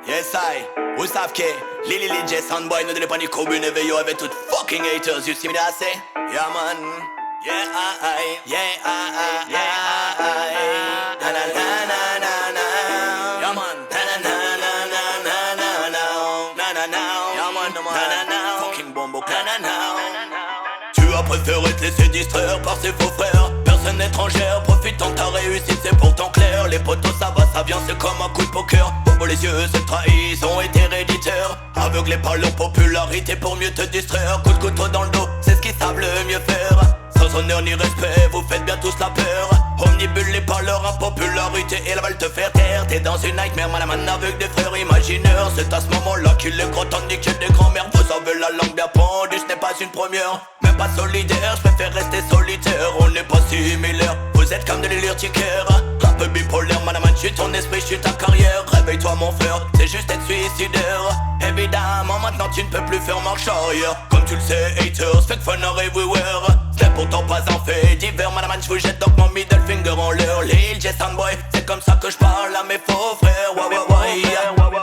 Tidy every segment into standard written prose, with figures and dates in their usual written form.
Yes I, Ustavke, Lily J Soundboy, no donnez pas ni combine éveillé avec toutes fucking haters, you see me that say? Yeah man, yeah I, na na na na na na, yeah man, na na na na na na na na na, yeah man, na na na, fucking bombo, na na na. Tu as préféré te laisser distraire par ses faux frères. Personne étrangère, profitant de ta réussite, c'est pourtant clair. Les potos ça va, ça vient, c'est comme un coup de poker. Bobo les yeux, cette trahison est héréditaire. Aveuglé par leur popularité pour mieux te distraire. Coup de couteau dans le dos, c'est ce qu'ils savent le mieux faire. Sans honneur ni respect, vous faites bien tous la peur. Omnibulés par leur impopularité et la balle te faire taire. T'es dans une nightmare, man avec des frères imaginaires. C'est à ce moment-là qu'il est content de niquer des grands-mères. Vous avez la langue bien pendue, ce n'est pas une première. Même pas solidaire, je préfère rester solitaire. On n'est pas similaires, vous êtes comme des l'urticaire. Un peu bipolaire, man, je suis ton esprit, je suis ta carrière. Réveille-toi mon frère, c'est juste être suicidaire. Évidemment, maintenant tu ne peux plus faire marche arrière. Comme tu le sais, haters, faites fun everywhere. C'est pourtant pas un fait divers, man, je vous jette donc mon middle finger en l'air. Lil J Soundboy, c'est comme ça que je parle à mes faux frères.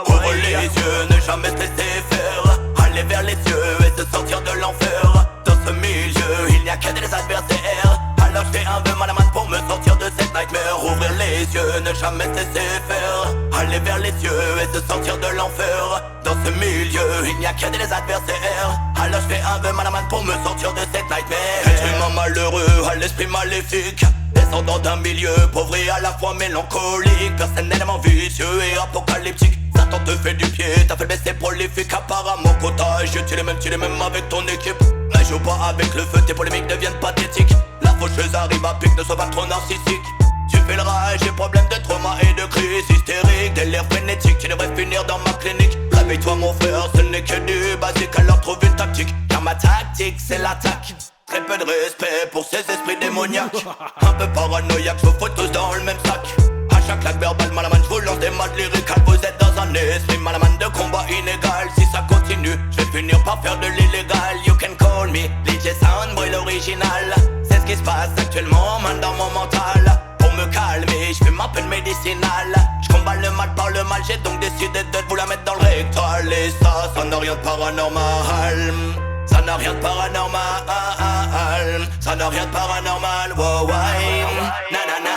Ouvre les yeux, ne jamais te laisser faire. Aller vers les cieux et se sortir de l'enfer. Dans ce milieu, il n'y a que des adversaires. Alors je fais un vœu, man, pour me sortir de cette nightmare. Ouvrir les yeux, ne jamais se laisser faire. Aller vers les cieux et se sortir de l'enfer. Dans ce milieu, il n'y a que des adversaires. Alors je fais un vœu, man, pour me sortir de cette nightmare. Être humain malheureux, à l'esprit maléfique. Descendant d'un milieu pauvre et à la fois mélancolique. Personnellement vicieux et apocalyptique. Satan te fait du pied, t'as fait baisser prolifique. Apparemment cottage, tu les mêmes avec ton équipe. Ne joue pas avec le feu, tes polémiques deviennent pathétiques. La faucheuse arrive à pic, ne sois pas trop narcissique. Tu fais le rage, j'ai problème de trauma et de crise hystérique. Délire frénétique, tu devrais finir dans ma clinique. Réveille-toi mon frère, ce n'est que du basique. Alors trouve une tactique, car ma tactique c'est l'attaque. Très peu de respect pour ces esprits démoniaques. Un peu paranoïaque, je vous fous tous dans le même sac. À chaque lac verbal, malaman, je vous lance des modes lyricales. Vous êtes dans un esprit malaman de combat inégal. Si ça continue, je vais finir par faire de l'illégal. You can call me Lil J Soundboy l'original. C'est ce qui se passe actuellement, man, dans mon mental. Pour me calmer, je fume un peu de médicinal. Je combats le mal par le mal, j'ai donc décidé de vous la mettre dans le rectal. Et ça n'a rien de paranormal. Ça n'a rien de paranormal. Ça n'a rien de paranormal. Wow, nanana.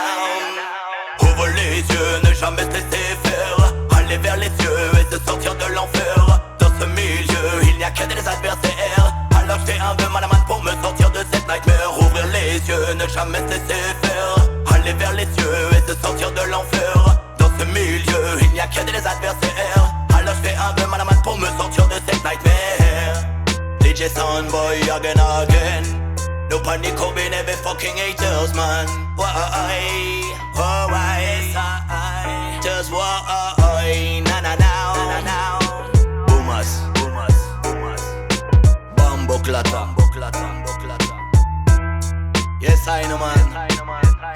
Ouvre les yeux, ne jamais te laisser faire. Aller vers les cieux et se sortir de l'enfer. Dans ce milieu, il n'y a que des adversaires. Alors je fais un vœu, man, pour me sortir de cette nightmare. Ouvrir les yeux, ne jamais se laisser faire. Aller vers les cieux et se sortir de l'enfer. Dans ce milieu, il n'y a que des adversaires. Alors je fais un vœu, man, pour me sortir de cette nightmare. DJ Soundboy again. No panic in every fucking haters, man. Why? Just why? Na na now. Boomas. Bambo clata. Yes I know, man.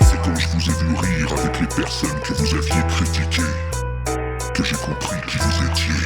C'est quand je vous ai vu rire avec les personnes que vous aviez critiquées que j'ai compris qui vous étiez.